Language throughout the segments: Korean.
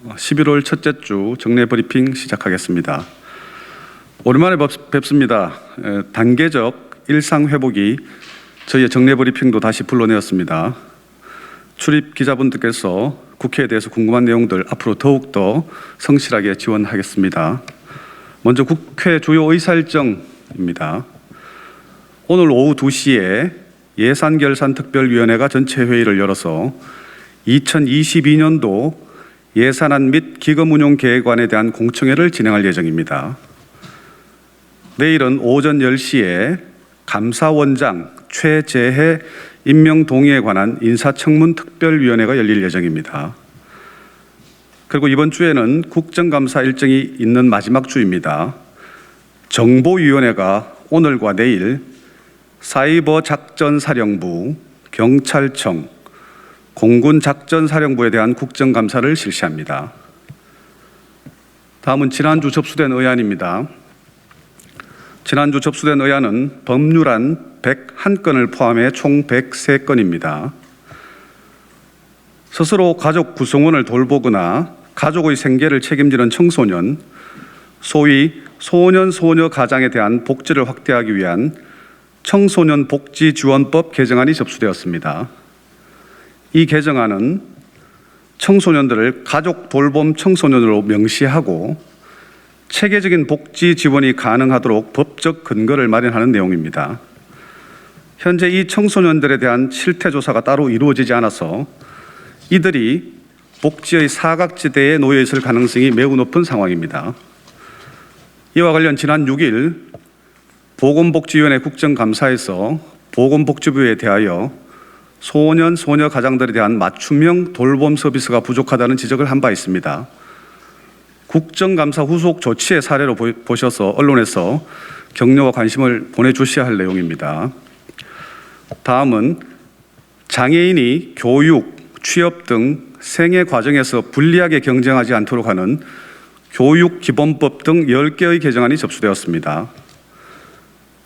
11월 첫째 주 정례 브리핑 시작하겠습니다. 오랜만에 뵙습니다. 단계적 일상 회복이 저희의 정례 브리핑도 다시 불러내었습니다. 출입 기자분들께서 국회에 대해서 궁금한 내용들 앞으로 더욱더 성실하게 지원하겠습니다. 먼저 국회 주요 의사일정입니다. 오늘 오후 2시에 예산결산특별위원회가 전체 회의를 열어서 2022년도 예산안 및 기금운용계획안에 대한 공청회를 진행할 예정입니다. 내일은 오전 10시에 감사원장 최재해 임명 동의에 관한 인사청문 특별위원회가 열릴 예정입니다. 그리고 이번 주에는 국정감사 일정이 있는 마지막 주입니다. 정보위원회가 오늘과 내일 사이버작전사령부, 경찰청, 공군작전사령부에 대한 국정감사를 실시합니다. 다음은 지난주 접수된 의안입니다. 지난주 접수된 의안은 법률안 101건을 포함해 총 103건입니다. 스스로 가족 구성원을 돌보거나 가족의 생계를 책임지는 청소년, 소위 소년, 소녀 가장에 대한 복지를 확대하기 위한 청소년 복지지원법 개정안이 접수되었습니다. 이 개정안은 청소년들을 가족 돌봄 청소년으로 명시하고 체계적인 복지 지원이 가능하도록 법적 근거를 마련하는 내용입니다. 현재 이 청소년들에 대한 실태조사가 따로 이루어지지 않아서 이들이 복지의 사각지대에 놓여 있을 가능성이 매우 높은 상황입니다. 이와 관련 지난 6일 보건복지위원회 국정감사에서 보건복지부에 대하여 소년, 소녀 가장들에 대한 맞춤형 돌봄 서비스가 부족하다는 지적을 한 바 있습니다. 국정감사 후속 조치의 사례로 보셔서 언론에서 격려와 관심을 보내주셔야 할 내용입니다. 다음은 장애인이 교육, 취업 등 생애 과정에서 불리하게 경쟁하지 않도록 하는 교육기본법 등 10개의 개정안이 접수되었습니다.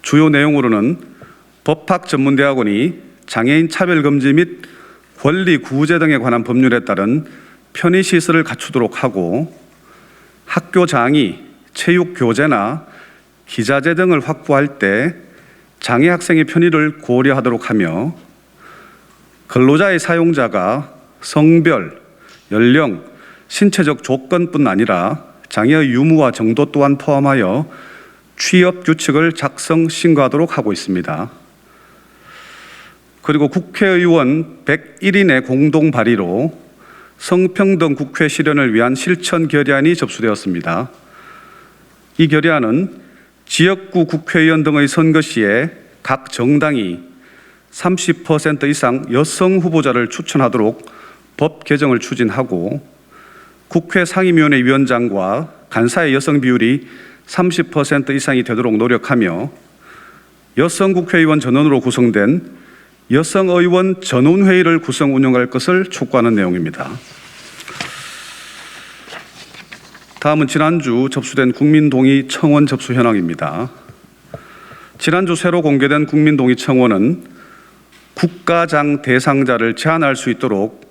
주요 내용으로는 법학전문대학원이 장애인 차별금지 및 권리 구제 등에 관한 법률에 따른 편의시설을 갖추도록 하고 학교 장이, 체육교재나 기자재 등을 확보할 때 장애 학생의 편의를 고려하도록 하며 근로자의 사용자가 성별, 연령, 신체적 조건뿐 아니라 장애의 유무와 정도 또한 포함하여 취업 규칙을 작성, 신고하도록 하고 있습니다. 그리고 국회의원 101인의 공동 발의로 성평등 국회 실현을 위한 실천 결의안이 접수되었습니다. 이 결의안은 지역구 국회의원 등의 선거 시에 각 정당이 30% 이상 여성 후보자를 추천하도록 법 개정을 추진하고 국회 상임위원회 위원장과 간사의 여성 비율이 30% 이상이 되도록 노력하며 여성 국회의원 전원으로 구성된 여성의원 전원회의를 구성 운영할 것을 촉구하는 내용입니다. 다음은 지난주 접수된 국민동의 청원 접수 현황입니다. 지난주 새로 공개된 국민동의 청원은 국가장 대상자를 제한할 수 있도록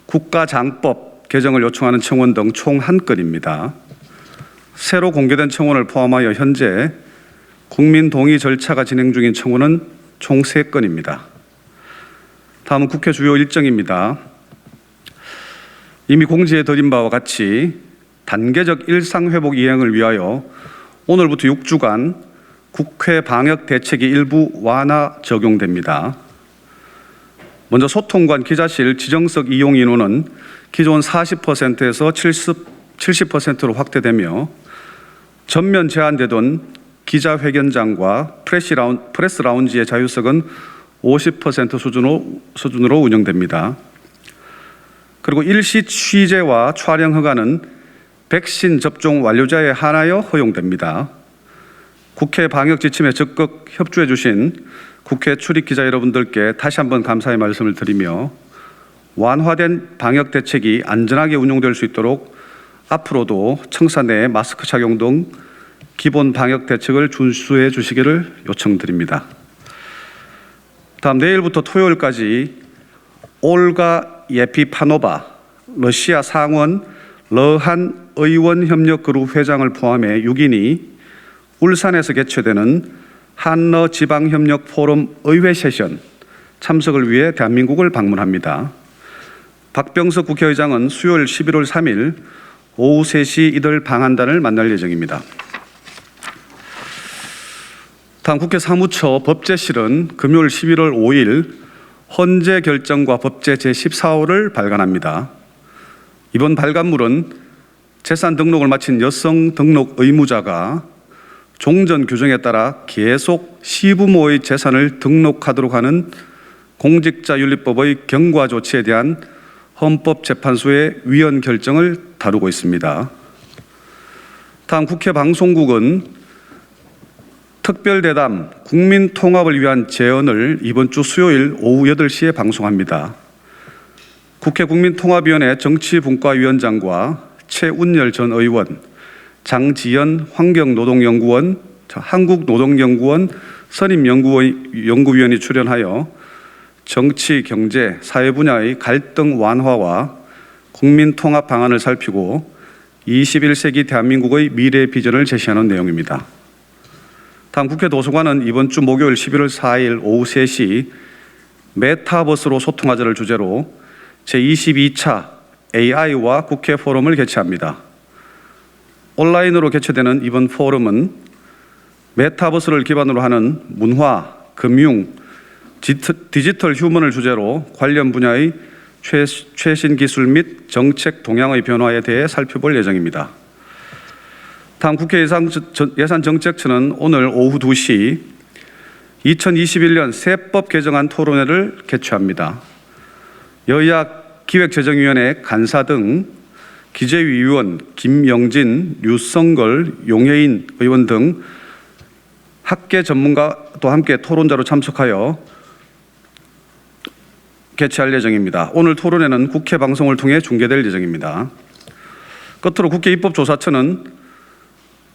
국가장법 개정을 요청하는 청원 등 총 1건입니다. 새로 공개된 청원을 포함하여 현재 국민동의 절차가 진행 중인 청원은 총 3건입니다. 다음은 국회 주요 일정입니다. 이미 공지해 드린 바와 같이 단계적 일상회복 이행을 위하여 오늘부터 6주간 국회 방역 대책이 일부 완화 적용됩니다. 먼저 소통관 기자실 지정석 이용 인원은 기존 40%에서 70%로 확대되며 전면 제한되던 기자회견장과 프레스 라운지의 자유석은 50% 수준으로 운영됩니다. 그리고 일시 취재와 촬영 허가는 백신 접종 완료자에 한하여 허용됩니다. 국회 방역 지침에 적극 협조해 주신 국회 출입 기자 여러분들께 다시 한번 감사의 말씀을 드리며 완화된 방역 대책이 안전하게 운용될 수 있도록 앞으로도 청사 내 마스크 착용 등 기본 방역 대책을 준수해 주시기를 요청드립니다. 다음 내일부터 토요일까지 올가 예피파노바 러시아 상원 러한 의원협력그룹 회장을 포함해 6인이 울산에서 개최되는 한러 지방협력 포럼 의회 세션 참석을 위해 대한민국을 방문합니다. 박병석 국회의장은 수요일 11월 3일 오후 3시 이들 방한단을 만날 예정입니다. 다음 국회 사무처 법제실은 금요일 11월 5일 헌재 결정과 법제 제14호를 발간합니다. 이번 발간물은 재산 등록을 마친 여성 등록 의무자가 종전 규정에 따라 계속 시부모의 재산을 등록하도록 하는 공직자윤리법의 경과 조치에 대한 헌법재판소의 위헌 결정을 다루고 있습니다. 다음 국회 방송국은 특별대담 국민통합을 위한 제언을 이번 주 수요일 오후 8시에 방송합니다. 국회 국민통합위원회 정치분과위원장과 최운열 전 의원, 장지연 환경노동연구원, 한국노동연구원 선임연구위원이 출연하여 정치, 경제, 사회 분야의 갈등 완화와 국민통합 방안을 살피고 21세기 대한민국의 미래 비전을 제시하는 내용입니다. 다음 국회 도서관은 이번 주 목요일 11월 4일 오후 3시 메타버스로 소통하자를 주제로 제22차 AI와 국회 포럼을 개최합니다. 온라인으로 개최되는 이번 포럼은 메타버스를 기반으로 하는 문화, 금융, 디지털 휴먼을 주제로 관련 분야의 최신 기술 및 정책 동향의 변화에 대해 살펴볼 예정입니다. 다음 국회 예산정책처는 오늘 오후 2시 2021년 세법 개정안 토론회를 개최합니다. 여야 기획재정위원회 간사 등 기재위 의원 김영진, 류성걸, 용해인 의원 등 학계 전문가도 함께 토론자로 참석하여 개최할 예정입니다. 오늘 토론회는 국회 방송을 통해 중계될 예정입니다. 끝으로 국회 입법조사처는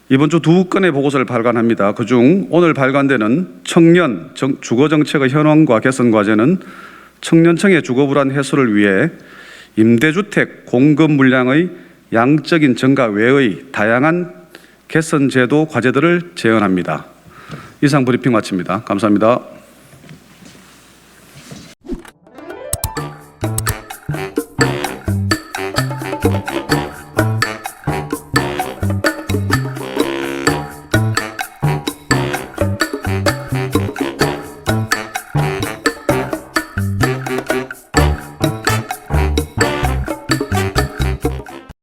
이번 주 2건의 보고서를 발간합니다. 그중 오늘 발간되는 청년 주거정책의 현황과 개선 과제는 청년층의 주거불안 해소를 위해 임대주택 공급 물량의 양적인 증가 외의 다양한 개선 제도 과제들을 제언합니다. 이상 브리핑 마칩니다. 감사합니다.